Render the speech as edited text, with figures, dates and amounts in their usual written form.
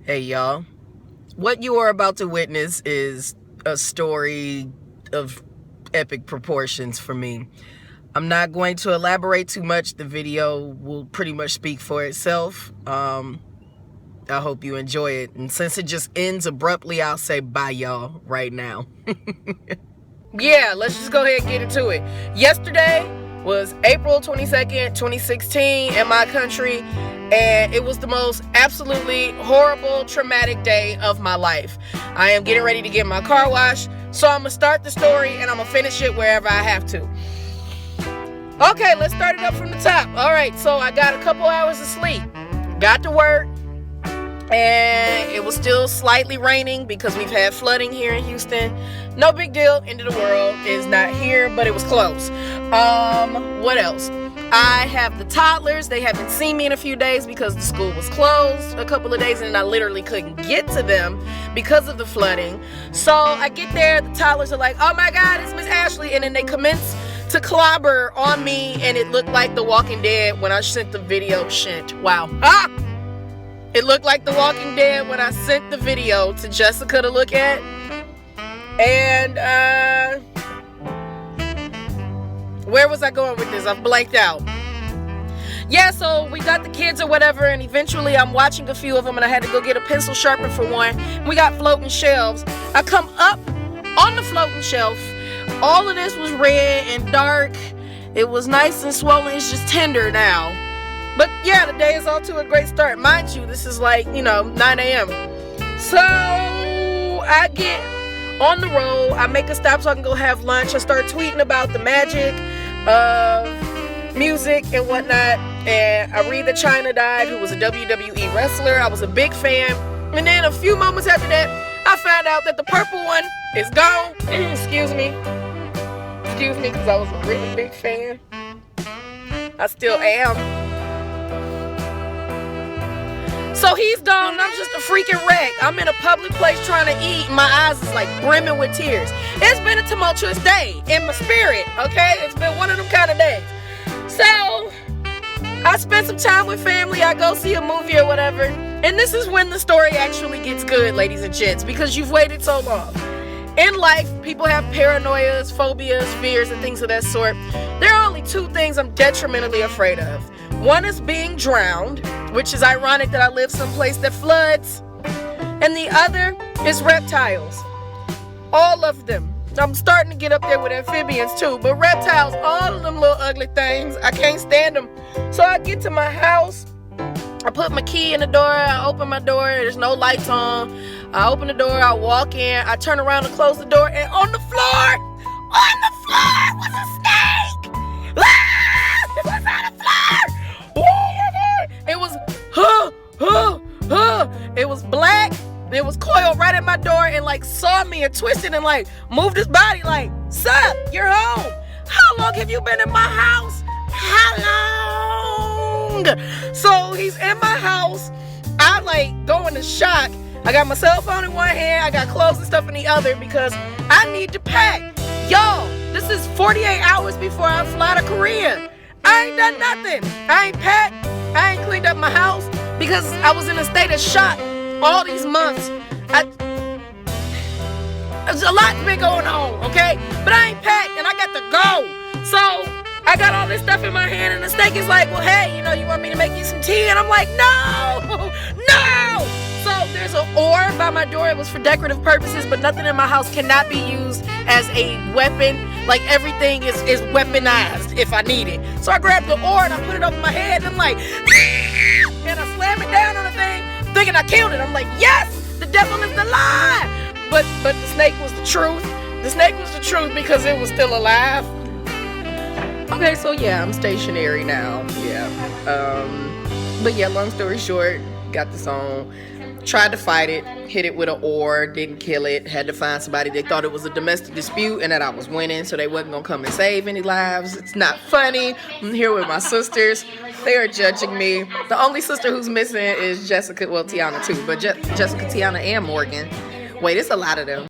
Hey y'all, what you are about to witness is a story of epic proportions for me. I'm not going to elaborate too much. The video will pretty much speak for itself. I hope you enjoy it. And since it just ends abruptly, I'll say bye y'all right now. Yeah, let's just go ahead and get into it. Yesterday was April 22nd, 2016 in my country. And it was the most absolutely horrible, traumatic day of my life. I am getting ready to get my car washed. So I'm going to start the story and I'm going to finish it wherever I have to. Okay, let's start it up from the top. All right, so I got a couple hours of sleep. Got to work. And it was still slightly raining because we've had flooding here in Houston. No big deal. End of the world is not here, but it was close. What else? I have the toddlers. They haven't seen me in a few days because the school was closed a couple of days and I literally couldn't get to them because of the flooding. So I get there, the toddlers are like, oh my God, it's Miss Ashley. And then they commence to clobber on me and it looked like The Walking Dead when I sent the video. Wow. It looked like The Walking Dead when I sent the video to Jessica to look at. And, where was I going with this? I've blanked out. Yeah, so we got the kids or whatever, and eventually I'm watching a few of them, and I had to go get a pencil sharpener for one. We got floating shelves. I come up on the floating shelf. All of this was red and dark. It was nice and swollen. It's just tender now. But yeah, the day is off to a great start. Mind you, this is like, 9 a.m. So I get on the road. I make a stop so I can go have lunch. I start tweeting about the magic of music and whatnot. And I read that China died, who was a WWE wrestler. I was a big fan. And then a few moments after that, I found out that the purple one is gone. Excuse me, because I was a really big fan. I still am. So he's gone and I'm just a freaking wreck. I'm in a public place trying to eat and my eyes is like brimming with tears. It's been a tumultuous day in my spirit, okay? It's been one of them kind of days. So I spent some time with family. I go see a movie or whatever. And this is when the story actually gets good, ladies and gents, because you've waited so long. In life, people have paranoias, phobias, fears, and things of that sort. There are only two things I'm detrimentally afraid of. One is being drowned, which is ironic that I live someplace that floods. And the other is reptiles. All of them. I'm starting to get up there with amphibians too. But reptiles, all of them little ugly things, I can't stand them. So I get to my house. I put my key in the door. I open my door. There's no lights on. I open the door. I walk in. I turn around and close the door. And on the floor was a snake. It was on the floor. It was, it was black. It was coiled right at my door and like saw me and twisted and like moved his body like, sup, you're home. How long have you been in my house? How long? So he's in my house. I like go into shock. I got my cell phone in one hand. I got clothes and stuff in the other because I need to pack. Y'all, this is 48 hours before I fly to Korea. I ain't done nothing. I ain't packed. I ain't cleaned up my house because I was in a state of shock all these months. There's a lot's been going on, okay? But I ain't packed and I got to go. So I got all this stuff in my hand and the snake is like, well, hey, you want me to make you some tea? And I'm like, no. So there's an oar by my door. It was for decorative purposes, but nothing in my house cannot be used as a weapon. Like everything is weaponized if I need it. So I grabbed the oar and I put it over my head and I'm like, and I slam it down on the thing, thinking I killed it. I'm like, yes, the devil is the lie. But the snake was the truth. The snake was the truth because it was still alive. Okay, so yeah, I'm stationary now. Yeah. But yeah, long story short, got this on. Tried to fight it, hit it with an oar, didn't kill it, had to find somebody. They thought it was a domestic dispute and that I was winning, so they wasn't gonna come and save any lives. It's not funny. I'm here with my sisters. They are judging me. The only sister who's missing is Jessica, well, Tiana too, but Jessica, Tiana, and Morgan. Wait, it's a lot of them.